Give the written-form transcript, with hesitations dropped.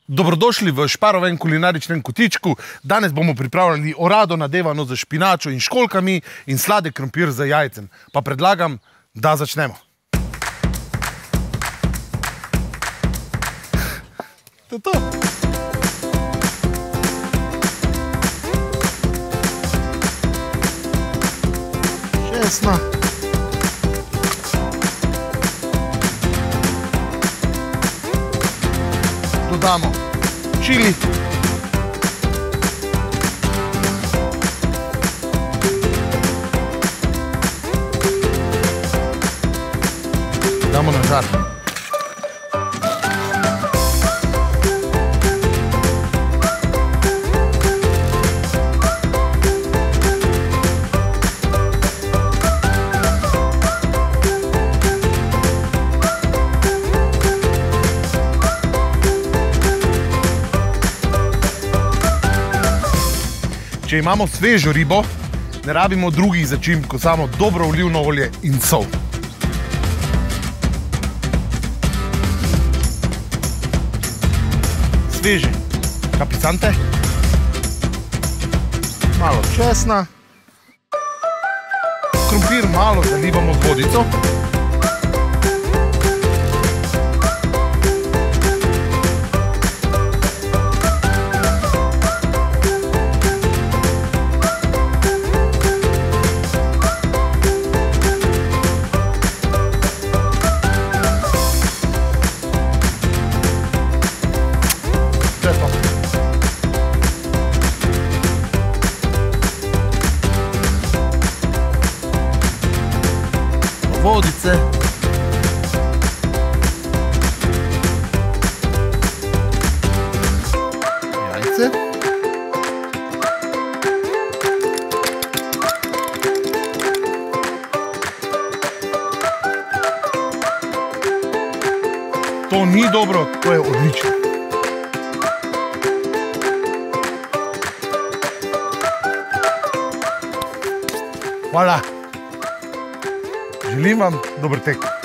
Dobrodošli v Šparovem kulinaričnem kotičku. Danes bomo pripravljali orado nadevano z špinačo in školjkami in sladek krompir z jajcem. Pa predlagam, da začnemo. To je to. Česna. Dodamo čili. Damo na žar. Če imamo svežo ribo, ne rabimo drugih začimb, kot samo dobro olivno olje in sol. Sveže kapicante, malo česna, krompir malo zalivamo z vodico. Vodice. Jajce. To ni dobro, to je odlično. Hvala. Želim vam dober tek.